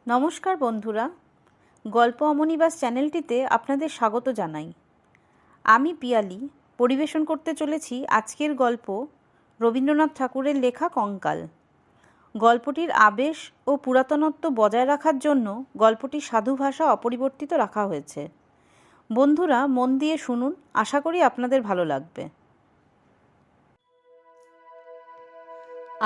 নমস্কার বন্ধুরা, গল্প অমনিবাস চ্যানেলটিতে আপনাদের স্বাগত জানাই। আমি পিয়ালি পরিবেশন করতে চলেছি আজকের গল্প রবীন্দ্রনাথ ঠাকুরের লেখা কঙ্কাল। গল্পটির আবেশ ও পুরাতনত্ব বজায় রাখার জন্য গল্পটির সাধু ভাষা অপরিবর্তিত রাখা হয়েছে। বন্ধুরা মন দিয়ে শুনুন, আশা করি আপনাদের ভালো লাগবে।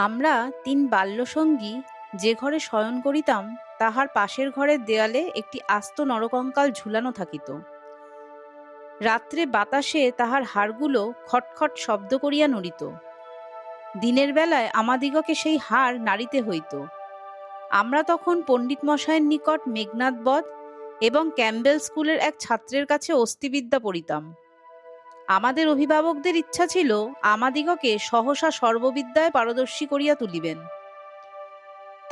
আমরা 3 বাল্যসঙ্গী যে ঘরে শয়ন করিতাম তাহার পাশের ঘরের দেয়ালে একটি আস্ত নরকঙ্কাল ঝুলানো থাকিত। রাত্রে বাতাসে তাহার হাড়গুলো খটখট শব্দ করিয়া নড়িত। দিনের বেলায় আমাদিগকে সেই হাড় নাড়িতে হইত। আমরা তখন পণ্ডিত মশায়ের নিকট মেঘনাদ বধ এবং ক্যাম্বেল স্কুলের এক ছাত্রের কাছে অস্থিবিদ্যা পড়িতাম। আমাদের অভিভাবকদের ইচ্ছা ছিল আমাদিগকে সহসা সর্ববিদ্যায় পারদর্শী করিয়া তুলিবেন।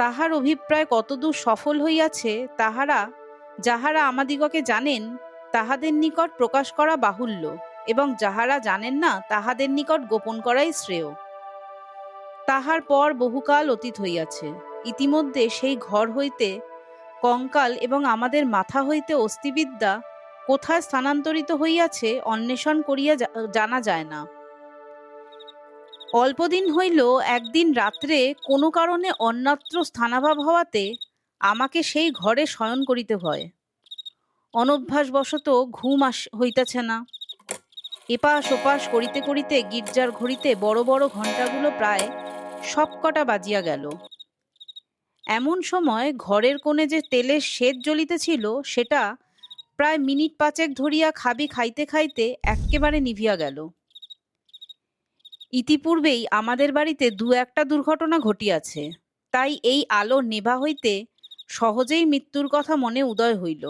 তাহার অভিপ্রায় কতদূর সফল হইয়াছে যাহারা আমাদিগকে জানেন তাহাদের নিকট প্রকাশ করা বাহুল্য, এবং যাহারা জানেন না তাহাদের নিকট গোপন করাই শ্রেয়। তাহার পর বহুকাল অতীত হইয়াছে। ইতিমধ্যে সেই ঘর হইতে কঙ্কাল এবং আমাদের মাথা হইতে অস্থিবিদ্যা কোথায় স্থানান্তরিত হইয়াছে অন্বেষণ করিয়া জানা যায় না। অল্পদিন হইল একদিন রাত্রে কোনো কারণে অন্যত্র স্থানাভাব হওয়াতে আমাকে সেই ঘরে শয়ন করিতে হয়। অনভ্যাসবশত ঘুম হইতেছে না। এপাশ ওপাশ করিতে করিতে গির্জার ঘড়িতে বড় বড় ঘণ্টাগুলো প্রায় সবকটা বাজিয়া গেল। এমন সময় ঘরের কোণে যে তেলের শেদ জ্বলিতেছিল সেটা প্রায় মিনিট 5 ধরিয়া খাইতে খাইতে এক্কেবারে নিভিয়া গেল। ইতিপূর্বেই আমাদের বাড়িতে 2-1টা দুর্ঘটনা ঘটিয়াছে, তাই এই আলো নেভা হইতে সহজেই মৃত্যুর কথা মনে উদয় হইল।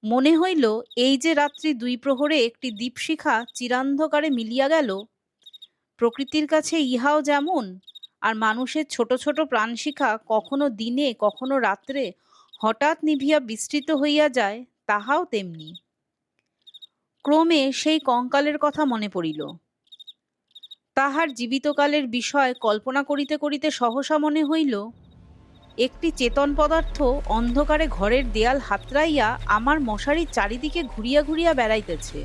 মনে হইল এই যে রাত্রি 2 প্রহরে একটি দীপশিখা চিরান্ধকারে মিলিয়া গেল, প্রকৃতির কাছে ইহাও যেমন, আর মানুষের ছোট ছোট প্রাণশিখা কখনো দিনে কখনো রাত্রে হঠাৎ নিভিয়া বিস্তৃত হইয়া যায়, তাহাও তেমনি। ক্রমে সেই কঙ্কালের কথা মনে পড়িল। তাহার জীবিতকালের বিষয় কল্পনা করিতে করিতে সহসা মনে হইল একটি চেতন পদার্থ অন্ধকারে ঘরের দেয়াল হাতড়াইয়া আমার মশারির চারিদিকে ঘুরিয়া ঘুরিয়া বেড়াইতেছে।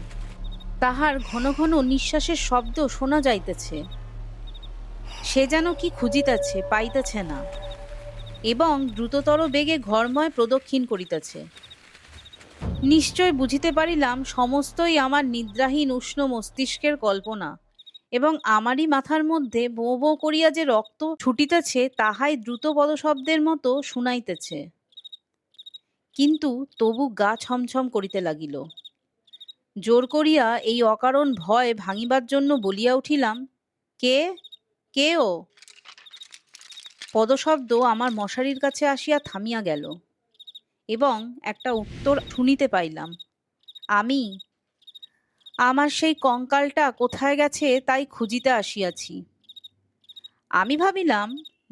তাহার ঘন ঘন নিঃশ্বাসের শব্দ শোনা যাইতেছে। সে যেন কি খুঁজিতেছে, পাইতেছে না, এবং দ্রুততর বেগে ঘরময় প্রদক্ষিণ করিতেছে। নিশ্চয় বুঝিতে পারিলাম সমস্তই আমার নিদ্রাহীন উষ্ণ মস্তিষ্কের কল্পনা, এবং আমারই মাথার মধ্যে বো বো করিয়া যে রক্ত ছুটিতেছে তাহাই দ্রুত পদশব্দের মতো শুনাইতেছে। কিন্তু তবু গা ছমছম করিতে লাগিল। জোর করিয়া এই অকারণ ভয় ভাঙিবার জন্য বলিয়া উঠিলাম, কে কে ও? পদশব্দ আমার মশারির কাছে আসিয়া থামিয়া গেল, এবং একটা উত্তর শুনিতে পাইলাম, আমি। আমার সেই কঙ্কালটা কোথায় গেছে তাই খুঁজিতে আসিয়াছি। আমি ভাবিলাম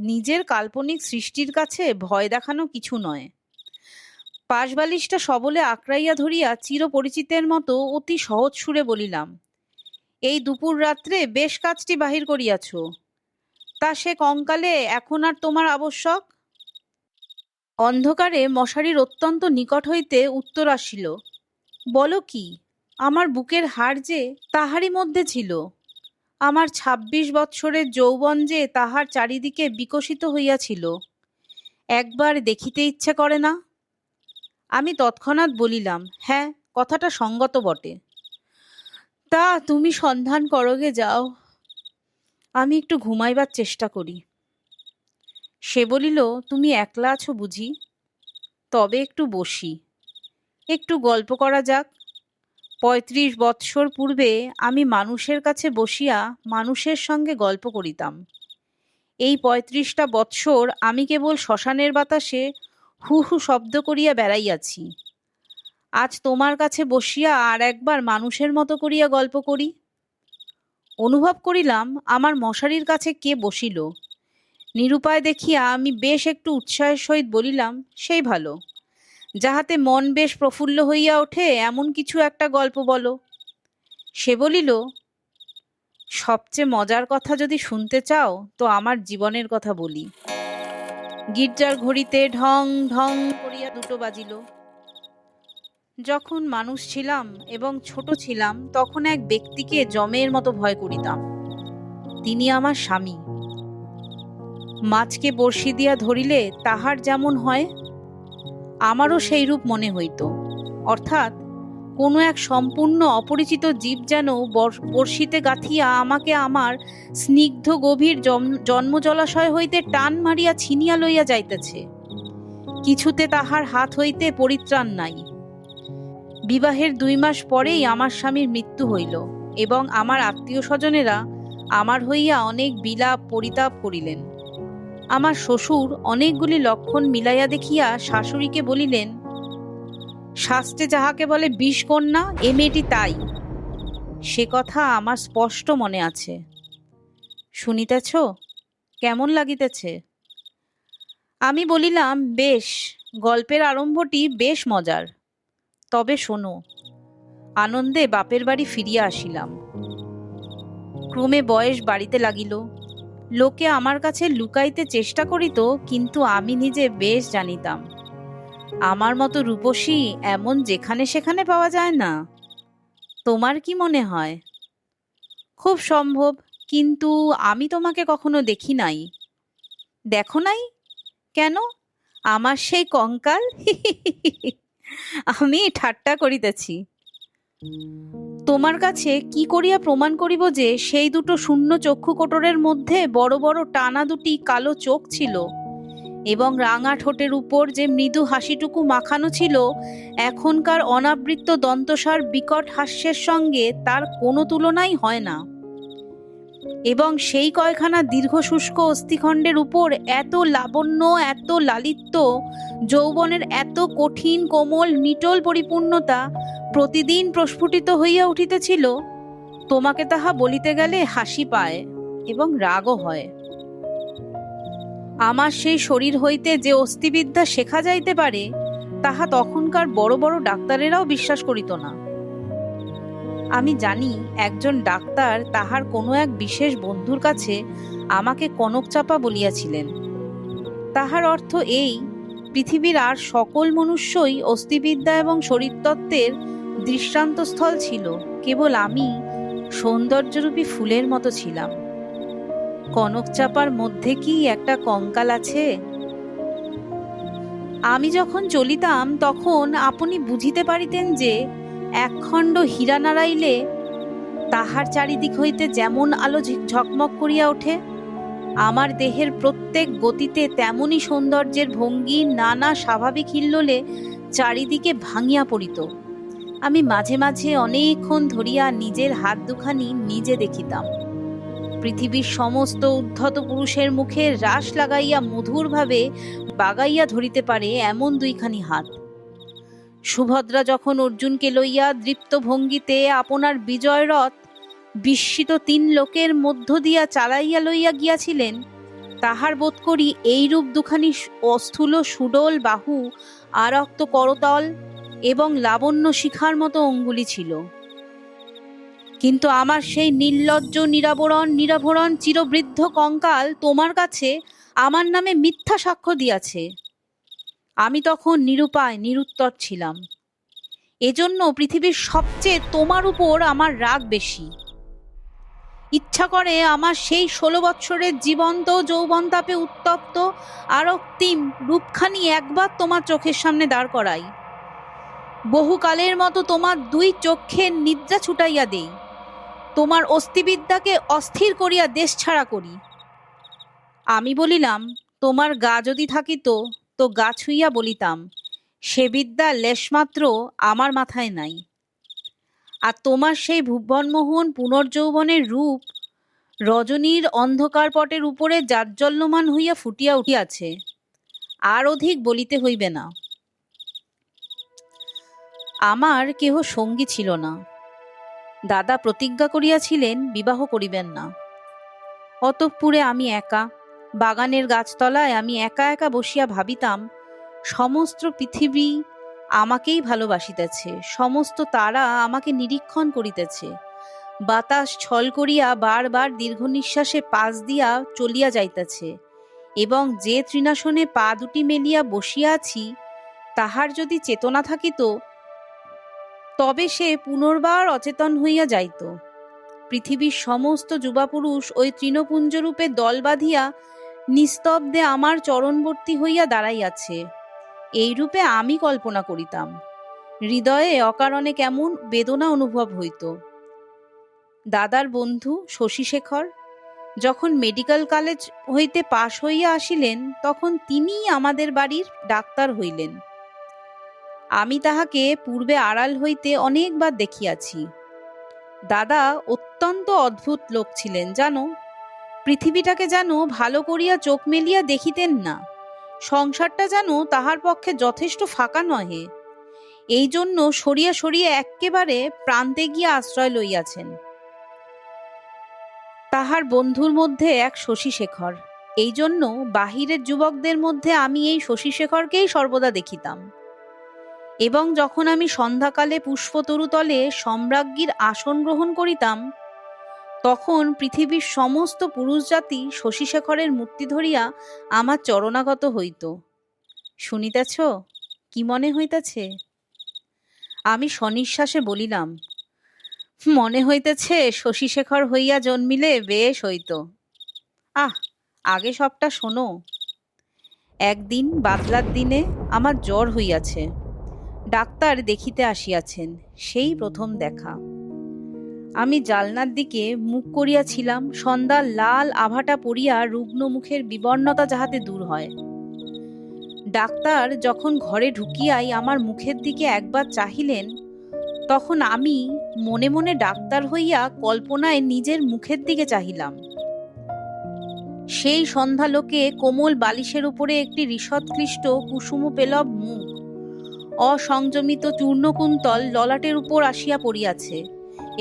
নিজের কাল্পনিক সৃষ্টির কাছে ভয় দেখানো কিছু নয়। পাশবালিশটা সবলে আঁকড়াইয়া ধরিয়া চিরপরিচিতের মতো অতি সহজ সুরে বলিলাম, এই দুপুর রাত্রে বেশ কাজটি বাহির করিয়াছ, তা সে কঙ্কালে এখন আর তোমার আবশ্যক? অন্ধকারে মশারির অত্যন্ত নিকট হইতে উত্তর আসিল, বলো কি? আমার বুকের হাড় যে তাহারই মধ্যে ছিল, আমার 26 বৎসরের যৌবন যে তাহার চারিদিকে বিকশিত হইয়াছিল, একবার দেখিতে ইচ্ছে করে না? আমি তৎক্ষণাৎ বলিলাম, হ্যাঁ, কথাটা সঙ্গত বটে। তা তুমি সন্ধান করোগে, যাও, আমি একটু ঘুমাইবার চেষ্টা করি। সে বলিল, তুমি একলা আছো বুঝি? তবে একটু বসি, একটু গল্প করা যাক। 35 বৎসর পূর্বে আমি মানুষের কাছে বসিয়া মানুষের সঙ্গে গল্প করিতাম। এই 35টা বৎসর আমি কেবল শ্মশানের বাতাসে হু হু শব্দ করিয়া বেড়াইয়াছি। আজ তোমার কাছে বসিয়া আর একবার মানুষের মতো করিয়া গল্প করি। অনুভব করিলাম আমার মশারির কাছে কে বসিল। নিরুপায় দেখিয়া আমি বেশ একটু উৎসাহের সহিত বলিলাম, সেই ভালো, যাহাতে মন বেশ প্রফুল্ল হইয়া ওঠে এমন কিছু একটা গল্প বলো। সে বলিল, সবচেয়ে মজার কথা যদি শুনতে চাও তো আমার জীবনের কথা বলি। গির্জার ঘড়িতে ঢং ঢং করিয়া 2টো বাজিল। যখন মানুষ ছিলাম এবং ছোট ছিলাম তখন এক ব্যক্তিকে যমের মতো ভয় করিতাম। তিনি আমার স্বামী। মাছকে বড়শি দিয়া ধরিলে তাহার যেমন হয়, আমারও সেইরূপ মনে হইত। অর্থাৎ কোনো এক সম্পূর্ণ অপরিচিত জীব যেন বড়শিতে গাঁথিয়া আমাকে আমার স্নিগ্ধ গভীর জন্ম জলাশয় হইতে টান মারিয়া ছিনিয়া লইয়া যাইতেছে। কিছুতে তাহার হাত হইতে পরিত্রাণ নাই। বিবাহের 2 মাস পরেই আমার স্বামীর মৃত্যু হইল এবং আমার আত্মীয় স্বজনেরা আমার হইয়া অনেক বিলাপ পরিতাপ করিলেন। আমার শ্বশুর অনেকগুলি লক্ষণ মিলাইয়া দেখিয়া শাশুড়িকে বলিলেন, শাস্ত্রে যাহাকে বলে বিষকন্যা, এ মেয়েটি তাই। সে কথা আমার স্পষ্ট মনে আছে। শুনিতেছ? কেমন লাগিতেছে? আমি বলিলাম, বেশ, গল্পের আরম্ভটি বেশ মজার। তবে শোনো। আনন্দে বাপের বাড়ি ফিরিয়া আসিলাম। ক্রমে বয়স বাড়িতে লাগিল। লোকে আমার কাছে লুকাইতে চেষ্টা করিত, কিন্তু আমি নিজে বেশ জানিতাম আমার মতো রূপসী এমন যেখানে সেখানে পাওয়া যায় না। তোমার কি মনে হয়? খুব সম্ভব, কিন্তু আমি তোমাকে কখনো দেখি নাই। দেখো নাই? কেন? আমার সেই কঙ্কাল? আমি ঠাট্টা করিতেছি। তোমার কাছে কি করিয়া প্রমাণ করিব যে সেই 2টো শূন্য চক্ষু কোটরের মধ্যে বড় বড় টানা 2টি কালো চোখ ছিল এবং রাঙা ঠোঁটের উপর যে মৃদু হাসিটুকু মাখানো ছিল এখনকার অনাবৃত দন্তসার বিকট হাস্যের সঙ্গে তার কোনো তুলনাই হয় না, এবং সেই কয়খানা দীর্ঘ শুষ্ক অস্থিখণ্ডের উপর এত লাবণ্য, এত লালিত্য, যৌবনের এত কঠিন কোমল নিটোল পরিপূর্ণতা প্রতিদিন প্রস্ফুটিত হইয়া উঠিতেছিল, তোমাকে তাহা বলিতে গেলে হাসি পায় এবং রাগও হয়। আমার সেই শরীর হইতে যে অস্থিবিদ্যা শেখা যাইতে পারে তাহা তখনকার বড় বড় ডাক্তারেরাও বিশ্বাস করিত না। আমি জানি একজন ডাক্তার তাহার কোনো এক বিশেষ বন্ধুর কাছে আমাকে কনকচাপা বলিয়াছিলেন। তাহার অর্থ এই, পৃথিবীর আর সকল মনুষ্যই অস্থিবিদ্যা এবং শরীরতত্ত্বের দৃষ্টান্তস্থল ছিল, কেবল আমি সৌন্দর্যরূপী ফুলের মতো ছিলাম। কনকচাপার মধ্যে কি একটা কঙ্কাল আছে? আমি যখন চলিতাম তখন আপনি বুঝিতে পারিতেন যে একখণ্ড হীরা নাড়াইলে তাহার চারিদিক হইতে যেমন আলো ঝকমক করিয়া ওঠে, আমার দেহের প্রত্যেক গতিতে তেমনি সৌন্দর্যের ভঙ্গি নানা স্বাভাবিক হিল্লোলে চারিদিকে ভাঙিয়া পড়িত। আমি মাঝে মাঝে অনেকক্ষণ ধরিয়া নিজের হাত দুখানি নিজে দেখিতাম। পৃথিবীর সমস্ত উদ্ধত পুরুষের মুখে রাশ লাগাইয়া মধুরভাবে বাগাইয়া ধরিতে পারে এমন 2খানি হাত। সুভদ্রা যখন অর্জুনকে লইয়া দৃপ্ত ভঙ্গিতে আপনার বিজয় রথ বিস্মিত 3 লোকের মধ্য দিয়া চালাইয়া লইয়া গিয়াছিলেন, তাহার বোধ করি এইরূপ 2খানি অস্থূল সুডোল বাহু, আরক্ত করতল এবং লাবণ্য শিখার মতো অঙ্গুলি ছিল। কিন্তু আমার সেই নির্লজ্জ নিরাভরণ চিরবৃদ্ধ কঙ্কাল তোমার কাছে আমার নামে মিথ্যা সাক্ষ্য দিয়াছে। আমি তখন নিরুপায় নিরুত্তর ছিলাম। এজন্য পৃথিবীর সবচেয়ে তোমার উপর আমার রাগ বেশি। ইচ্ছা করে আমার সেই 16 বৎসরের জীবন্ত যৌবনতাপে উত্তপ্ত আরক্তিম রূপখানি একবার তোমার চোখের সামনে দাঁড় করাই, বহুকালের মতো তোমার 2 চক্ষের নিদ্রা ছুটাইয়া দেই, তোমার অস্থিবিদ্যাকে অস্থির করিয়া দেশ ছাড়া করি। আমি বলিলাম, তোমার গা যদি থাকিত তো গা ছুঁইয়া বলিতাম, সে বিদ্যা লেশমাত্র আমার মাথায় নাই। আর তোমার সেই ভুবনমোহন পুনর্যৌবনের রূপ রজনীর অন্ধকার পটের উপরে জাজ্জল্যমান হইয়া ফুটিয়া উঠিয়াছে, আর অধিক বলিতে হইবে না। আমার কেহ সঙ্গী ছিল না। দাদা প্রতিজ্ঞা করিয়াছিলেন বিবাহ করিবেন না। অতঃপুরে আমি একা, বাগানের গাছতলায় আমি একা একা বসিয়া ভাবিতাম, সমস্ত পৃথিবী আমাকেই ভালোবাসিতেছে, সমস্ত তারা আমাকে নিরীক্ষণ করিতেছে, বাতাস ছল করিয়া বারবার দীর্ঘ নিঃশ্বাসে পাশ দিয়া চলিয়া যাইতেছে, এবং যে তৃণাসনে পা দুটি মেলিয়া বসিয়া আছি, তাহার যদি চেতনা থাকিত, তবে সে পুনর্বার অচেতন হইয়া যাইত। পৃথিবীর সমস্ত যুবাপুরুষ ওই তৃণপুঞ্জরূপে দল বাঁধিয়া নিস্তব্ধে আমার চরণবর্তী হইয়া দাঁড়াইয়াছে, এইরূপে আমি কল্পনা করিতাম। হৃদয়ে অকারণে কেমন বেদনা অনুভব হইত। দাদার বন্ধু শশীশেখর যখন মেডিকেল কলেজ হইতে পাশ হইয়া আসিলেন, তখন তিনিই আমাদের বাড়ির ডাক্তার হইলেন। আমি তাহাকে পূর্বে আড়াল হইতে অনেকবার দেখিয়াছি। দাদা অত্যন্ত অদ্ভুত লোক ছিলেন জানো। পৃথিবীটাকে যেন ভালো করিয়া চোখ মেলিয়া দেখিতেন না। সংসারটা যেন তাহার পক্ষে যথেষ্ট ফাঁকা নহে, এই জন্য সরিয়া সরিয়া এক্কেবারে প্রান্তে গিয়া আশ্রয় লইয়াছেন। তাহার বন্ধুর মধ্যে এক শশীশেখর। এই জন্য বাহিরের যুবকদের মধ্যে আমি এই শশীশেখরকেই সর্বদা দেখিতাম। এবং যখন আমি সন্ধ্যাকালে পুষ্পতরুতলে সম্রাজ্ঞীর আসন গ্রহণ করিতাম, তখন পৃথিবীর সমস্ত পুরুষ জাতি শশীশেখরের মূর্তি ধরিয়া আমার চরণাগত হইত। শুনিতেছ, কি মনে হইতেছে? আমি সনিশ্বাসে বলিলাম, মনে হইতেছে শশীশেখর হইয়া জন্মিলে বেশ হইত। আগে সবটা শোনো। একদিন বাদলার দিনে আমার জ্বর হইয়াছে। ডাক্তার দেখিতে আসিয়াছেন, সেই প্রথম দেখা। আমি জালনার দিকে মুখ করিয়াছিলাম, সন্ধ্যার লাল আভাটা পড়িয়া রুগ্ন মুখের বিবর্ণতা যাহাতে দূর হয়। ডাক্তার যখন ঘরে ঢুকিয়াই আমার মুখের দিকে একবার চাহিলেন, তখন আমি মনে মনে ডাক্তার হইয়া কল্পনায় নিজের মুখের দিকে চাহিলাম। সেই সন্ধ্যালোকে কোমল বালিশের উপরে একটি ঈষৎক্লিষ্ট কুসুম পেলব মুখ, অসংযমিত চূর্ণকুন্তল ললাটের উপর আসিয়া পড়িয়াছে,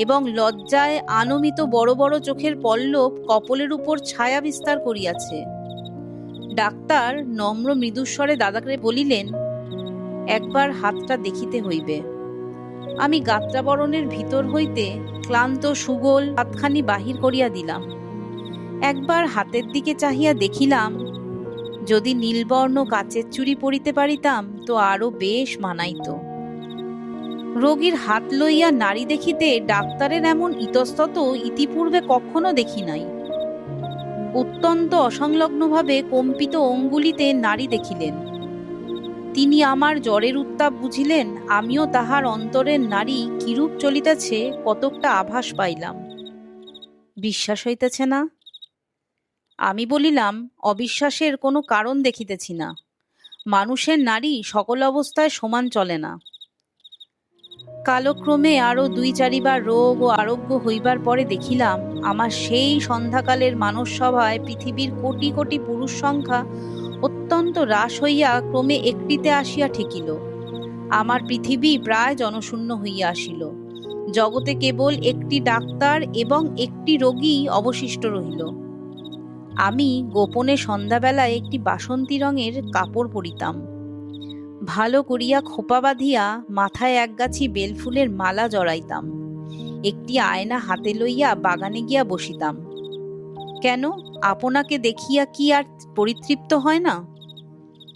এবং লজ্জায় আনমিত বড় বড় চোখের পল্লব কপলের উপর ছায়া বিস্তার করিয়াছে। ডাক্তার নম্র মৃদুস্বরে দাদাকে বলিলেন, একবার হাতটা দেখিতে হইবে। আমি গাত্রাবরণের ভিতর হইতে ক্লান্ত সুগোল হাতখানি বাহির করিয়া দিলাম। একবার হাতের দিকে চাহিয়া দেখিলাম, যদি নীলবর্ণ কাচের চুড়ি পরিতে পারিতাম তো আরো বেশ মানাইত। রোগীর হাত লইয়া নাড়ি দেখিতে ডাক্তারের এমন ইতস্তত ইতিপূর্বে কখনো দেখি নাই। অত্যন্ত অসংলগ্নভাবে কম্পিত অঙ্গুলিতে নাড়ি দেখিলেন। তিনি আমার জ্বরের উত্তাপ বুঝিলেন, আমিও তাহার অন্তরের নাড়ি কিরূপ চলিতেছে কতকটা আভাস পাইলাম। বিশ্বাস হইতেছে না? আমি বলিলাম, অবিশ্বাসের কোনো কারণ দেখিতেছি না। মানুষের নাড়ি সকল অবস্থায় সমান চলে না। কালক্রমে আরো 2-4বার রোগ ও আরোগ্য হইবার পরে দেখিলাম, আমার সেই সন্ধ্যাকালের মানস সভায় পৃথিবীর কোটি কোটি পুরুষ সংখ্যা অত্যন্ত হ্রাস হইয়া ক্রমে একটিতে আসিয়া ঠেকিল। আমার পৃথিবী প্রায় জনশূন্য হইয়া আসিল। জগতে কেবল একটি ডাক্তার এবং একটি রোগী অবশিষ্ট রহিল। আমি গোপনে সন্ধ্যাবেলায় একটি বাসন্তী রঙের কাপড় পরিতাম। ভালো করিয়া খোপা বাঁধিয়া মাথায় একগাছি বেলফুলের মালা জড়াইতাম। একটি আয়না হাতে লইয়া বাগানে গিয়া বসিতাম। কেন, আপনাকে দেখিয়া কি আর পরিতৃপ্ত হয় না?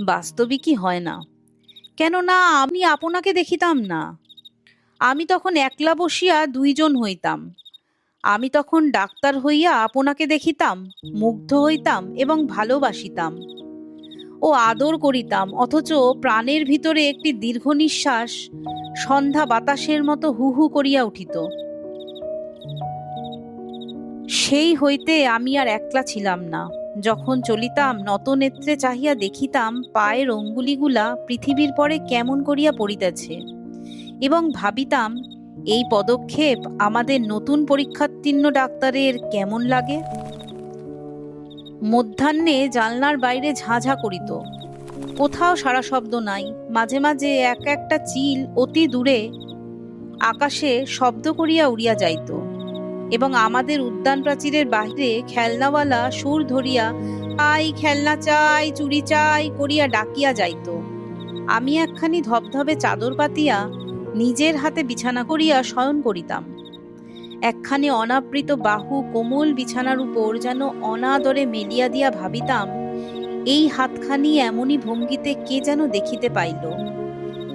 বাস্তবিকই হয় না। কেন না, আমি আপনাকে দেখিতাম না। আমি তখন একলা বসিয়া 2 জন হইতাম। আমি তখন ডাক্তার হইয়া আপনাকে দেখিতাম, মুগ্ধ হইতাম এবং ভালোবাসিতাম ও আদর করিতাম, অথচ প্রাণের ভিতরে একটি দীর্ঘ নিঃশ্বাস সন্ধ্যা বাতাসের মতো হু হু করিয়া উঠিত। সেই হইতে আমি আর একলা ছিলাম না। যখন চলিতাম নত নেত্রে চাহিয়া দেখিতাম পায়ের অঙ্গুলিগুলা পৃথিবীর পরে কেমন করিয়া পড়িতেছে, এবং ভাবিতাম এই পদক্ষেপ আমাদের নতুন পরীক্ষার্থীর্ণ ডাক্তারের কেমন লাগে। মধ্যাহ্নে জানলার বাইরে ঝাঁঝা করিত, কোথাও সারা শব্দ নাই। মাঝে মাঝে এক একটা চিল অতি দূরে আকাশে শব্দ করিয়া উড়িয়া যাইত, এবং আমাদের উদ্যান প্রাচীরের বাহিরে খেলনাওয়ালা সুর ধরিয়া চাই খেলনা চাই চুরি চাই করিয়া ডাকিয়া যাইত। আমি একখানি ধবধবে চাদর পাতিয়া নিজের হাতে বিছানা করিয়া শয়ন করিতাম। একখানি অনাবৃত বাহু কোমল বিছানার উপর যেন অনাদরে মেলিয়া দিয়া ভাবিতাম, এই হাতখানি এমনি ভঙ্গিতে কে যেন দেখিতে পাইল,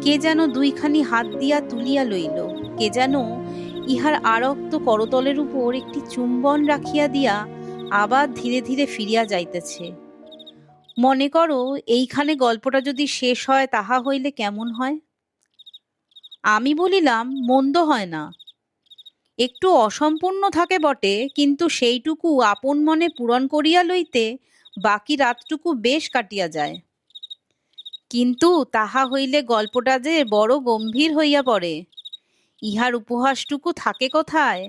কে যেন দুইখানি হাত দিয়া তুলিয়া লইল, কে যেন ইহার আরক্ত করতলের উপর একটি চুম্বন রাখিয়া দিয়া আবার ধীরে ধীরে ফিরিয়া যাইতেছে। মনে করো এইখানে গল্পটা যদি শেষ হয় তাহা হইলে কেমন হয়? আমি বলিলাম, মন্দ হয় না, একটু অসম্পূর্ণ থাকে বটে, কিন্তু সেইটুকু আপন মনে পূরণ করিয়া লইতে বাকি রাতটুকু বেশ কাটিয়া যায়। কিন্তু তাহা হইলে গল্পটা যে বড় গম্ভীর হইয়া পড়ে। ইহার উপহাসটুকু থাকে কোথায়?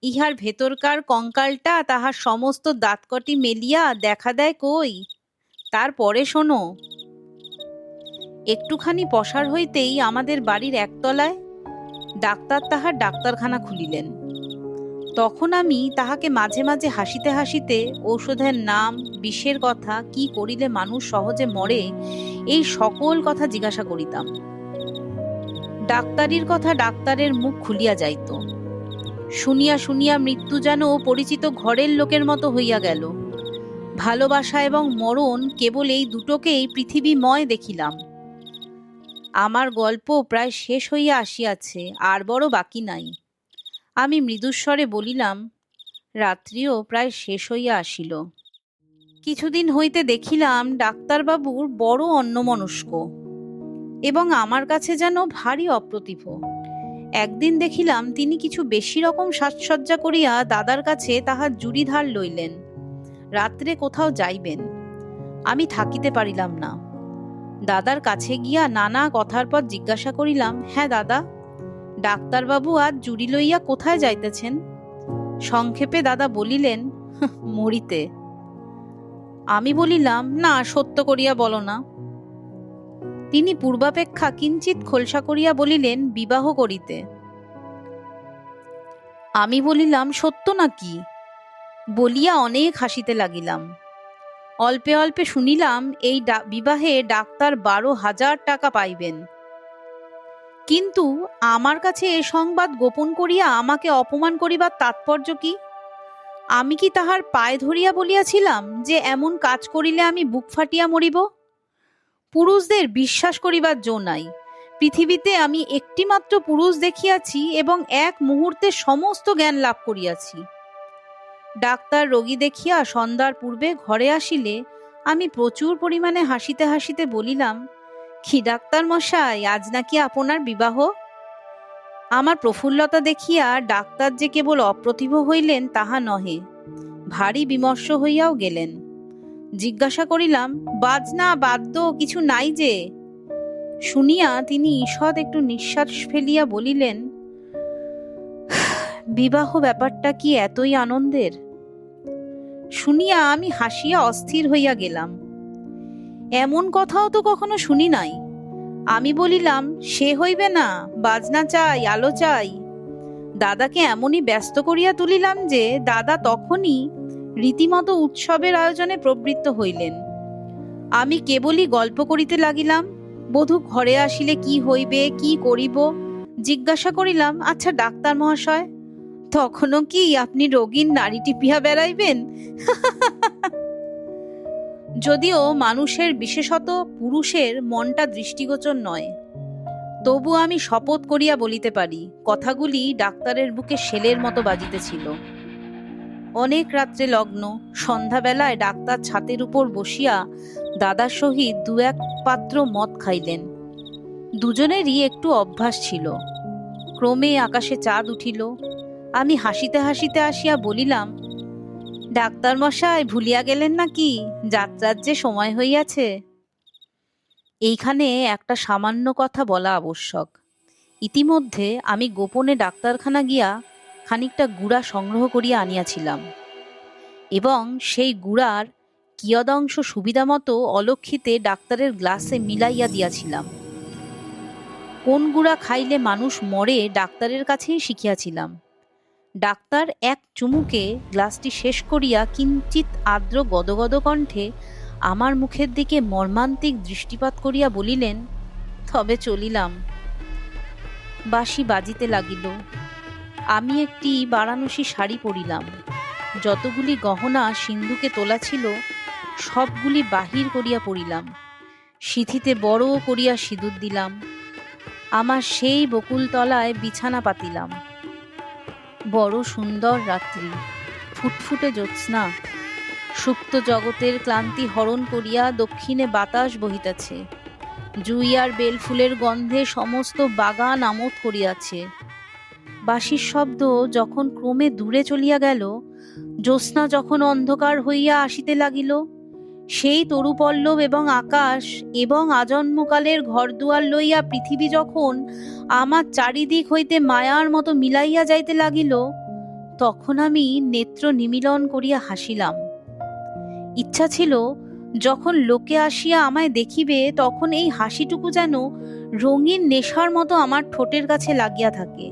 ইহার ভেতরকার কঙ্কালটা তাহার সমস্ত দাঁতকটি মেলিয়া দেখা দেয় কই? তারপরে শোনো। একটুখানি পসার হইতেই আমাদের বাড়ির একতলায় ডাক্তার তাহার ডাক্তারখানা খুলিলেন। তখন আমি তাহাকে মাঝে মাঝে হাসিতে হাসিতে ঔষধের নাম, বিষের কথা, কি করিলে মানুষ সহজে মরে, এই সকল কথা জিজ্ঞাসা করিতাম। ডাক্তারির কথা ডাক্তারের মুখ খুলিয়া যাইত। শুনিয়া শুনিয়া মৃত্যু যেন পরিচিত ঘরের লোকের মতো হইয়া গেল। ভালোবাসা এবং মরণ কেবল এই দুটোকেই পৃথিবীময় দেখিলাম। আমার গল্প প্রায় শেষ হইয়া আসিয়াছে, আর বড় বাকি নাই। আমি মৃদুস্বরে বলিলাম, রাত্রিও প্রায় শেষ হইয়া আসিল। কিছুদিন হইতে দেখিলাম ডাক্তারবাবুর বড় অন্যমনস্ক এবং আমার কাছে যেন ভারী অপ্রতিভ। একদিন দেখিলাম তিনি কিছু বেশি রকম সাজসজ্জা করিয়া দাদার কাছে তাহার জুড়ি ধার লইলেন, রাত্রে কোথাও যাইবেন। আমি থাকিতে পারিলাম না। দাদার কাছে গিয়া নানা কথার পর জিজ্ঞাসা করিলাম, হ্যাঁ দাদা, ডাক্তারবাবু আজ জুড়ি লইয়া কোথায় যাইতেছেন? সংক্ষেপে দাদা বলিলেন, মরিতে। আমি বলিলাম, না, সত্য করিয়া বলো না। তিনি পূর্বাপেক্ষা কিঞ্চিৎ খোলসা করিয়া বলিলেন, বিবাহ করিতে। আমি বলিলাম, সত্য নাকি? বলিয়া অনেক হাসিতে লাগিলাম। অল্পে অল্পে শুনিলাম এই বিবাহে ডাক্তার 12,000 টাকা পাইবেন। কিন্তু আমার কাছে এ সংবাদ গোপন করিয়া আমাকে অপমান করিবার তাৎপর্য কি? আমি কি তাহার পায়ে ধরিয়া বলিয়াছিলাম যে এমন কাজ করিলে আমি বুক ফাটিয়া মরিব? পুরুষদের বিশ্বাস করিবার জো নাই। পৃথিবীতে আমি একটিমাত্র পুরুষ দেখিয়াছি এবং এক মুহূর্তে সমস্ত জ্ঞান লাভ করিয়াছি। ডাক্তার রোগী দেখিয়া সন্ধ্যার পূর্বে ঘরে আসিলে আমি প্রচুর পরিমাণে হাসিতে হাসিতে বলিলাম, কি ডাক্তার মশাই, আজ নাকি আপনার বিবাহ? আমার প্রফুল্লতা দেখিয়া ডাক্তার যে কেবল অপ্রতিভ হইলেন তাহা নহে, ভারী বিমর্ষ হইয়াও গেলেন। জিজ্ঞাসা করিলাম, বাজনা বাদ্য কিছু নাই যে? শুনিয়া তিনি ঈষৎ একটু নিঃশ্বাস ফেলিয়া বলিলেন, বিবাহ ব্যাপারটা কি এতই আনন্দের? শুনিয়া আমি হাসিয়া অস্থির হইয়া গেলাম। এমন কথাও তো কখনো শুনি নাই। আমি বলিলাম, সে হইবে না, বাজনা চাই, আলো চাই। দাদাকে এমনই ব্যস্ত করিয়া তুলিলাম যে দাদা তখনই রীতিমতো উৎসবের আয়োজনে প্রবৃত্ত হইলেন। আমি কেবলই গল্প করিতে লাগিলাম। বধূ ঘরে আসিলে কি হইবে, কি করিব জিজ্ঞাসা করিলাম, আচ্ছা ডাক্তার মহাশয়, তখনও কি আপনি রোগীর নাড়ি টিপিয়া বেড়াইবেন? যদিও মানুষের, বিশেষত পুরুষের মনটা দৃষ্টিগোচর নয়, তবু আমি শপথ করিয়া বলিতে পারি কথাগুলি ডাক্তারের বুকে শেলের মতো বাজিতেছিল। অনেক রাত্রে লগ্ন। সন্ধ্যাবেলায় ডাক্তার ছাতের উপর বসিয়া দাদার সহিত 2-1 পাত্র মদ খাইলেন। দুজনেরই একটু অভ্যাস ছিল। ক্রমে আকাশে চাঁদ উঠিল। আমি হাসিতে হাসিতে আসিয়া বলিলাম, ডাক্তার মশাই, ভুলিয়া গেলেন নাকি? যাত্রার যে সময় হইয়াছে। এইখানে একটা সামান্য কথা বলা আবশ্যক। ইতিমধ্যে আমি গোপনে ডাক্তারখানা গিয়া খানিকটা গুড়া সংগ্রহ করিয়া আনিয়াছিলাম এবং সেই গুড়ার কিয়দংশ সুবিধামতো অলক্ষিতে ডাক্তারের গ্লাসে মিলাইয়া দিয়াছিলাম। কোন গুড়া খাইলে মানুষ মরে ডাক্তারের কাছেই শিখিয়াছিলাম। ডাক্তার এক চুমুকে গ্লাসটি শেষ করিয়া কিঞ্চিৎ আর্দ্র গদগদ কণ্ঠে আমার মুখের দিকে মর্মান্তিক দৃষ্টিপাত করিয়া বলিলেন, তবে চলিলাম। বাঁশি বাজিতে লাগিল। আমি একটি বারাণসী শাড়ি পরিলাম। যতগুলি গহনা সিন্ধুকে তোলা ছিল সবগুলি বাহির করিয়া পড়িলাম, সিঁথিতে বড় করিয়া সিঁদুর দিলাম, আমার সেই বকুলতলায় বিছানা পাতিলাম। বড় সুন্দর রাত্রি, ফুটফুটে জ্যোৎস্না, সুপ্ত জগতের ক্লান্তি হরণ করিয়া দক্ষিণে বাতাস বহিতেছে, জুই আর বেলফুলের গন্ধে সমস্ত বাগান আমোদ করিয়াছে। বাঁশির শব্দ যখন ক্রমে দূরে চলিয়া গেল, জ্যোৎস্না যখন অন্ধকার হইয়া আসিতে লাগিল, সেই তরুপল্লব এবং আকাশ এবং আজন্মকালের ঘরদুয়ার লইয়া পৃথিবী যখন আমার চারিদিক হইতে মায়ার মতো মিলাইয়া যাইতে লাগিল, তখন আমি নেত্র নিমীলন করিয়া হাসিলাম। ইচ্ছা ছিল যখন লোকে আসিয়া আমায় দেখিবে, তখন এই হাসিটুকু যেন রঙিন নেশার মতো আমার ঠোঁটের কাছে লাগিয়া থাকে।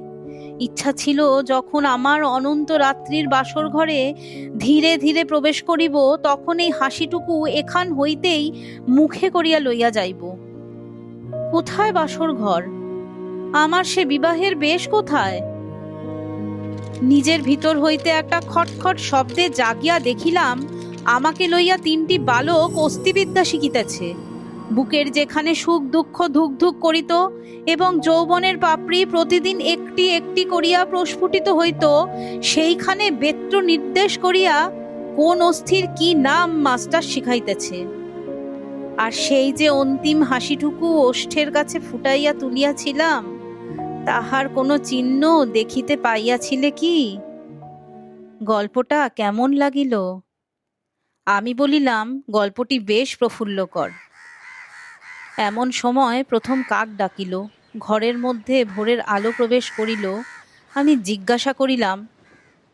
ইচ্ছা ছিল যখন আমার অনন্ত রাত্রির বাসর ঘরে ধীরে ধীরে প্রবেশ করিব, তখন এই হাসিটুকু এখান হইতেই মুখে করিয়া লইয়া যাইব। কোথায় বাসর ঘর? আমার সে বিবাহের বেশ কোথায়? নিজের ভিতর হইতে একটা খটখট শব্দে জাগিয়া দেখিলাম, আমাকে লইয়া 3টি বালক অস্তিবিদ্যা শিখিতেছে। বুকের যেখানে সুখ দুঃখ ধুক ধুক করিত এবং যৌবনের পাপড়ি প্রতিদিন একটি একটি করিয়া প্রস্ফুটিত হইত, সেইখানে বেত্র নির্দেশ করিয়া কোন অস্থির কি নাম মাস্টার শিখাইতেছে। আর সেই যে অন্তিম হাসিটুকু ওষ্ঠের কাছে ফুটাইয়া তুলিয়াছিলাম, তাহার কোনো চিহ্ন দেখিতে পাইয়াছিলে কি? গল্পটা কেমন লাগিল? আমি বলিলাম, গল্পটি বেশ প্রফুল্লকর। এমন সময় প্রথম কাক ডাকিল, ঘরের মধ্যে ভোরের আলো প্রবেশ করিল। আমি জিজ্ঞাসা করিলাম,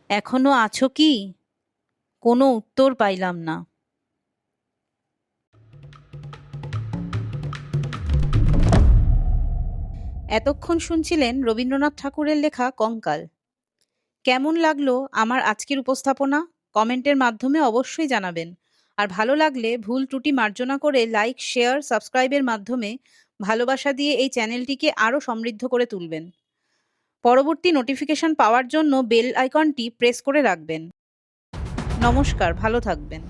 এখনো আছো কি? কোনো উত্তর পাইলাম না। এতক্ষণ শুনছিলেন রবীন্দ্রনাথ ঠাকুরের লেখা কঙ্কাল। কেমন লাগলো আমার আজকের উপস্থাপনা? কমেন্টের মাধ্যমে অবশ্যই জানাবেন। আর ভালো লাগলে ভুল ত্রুটি মার্জনা করে লাইক, শেয়ার, সাবস্ক্রাইবের মাধ্যমে ভালোবাসা দিয়ে এই চ্যানেলটিকে আরও সমৃদ্ধ করে তুলবেন। পরবর্তী নোটিফিকেশন পাওয়ার জন্য বেল আইকনটি প্রেস করে রাখবেন। নমস্কার, ভালো থাকবেন।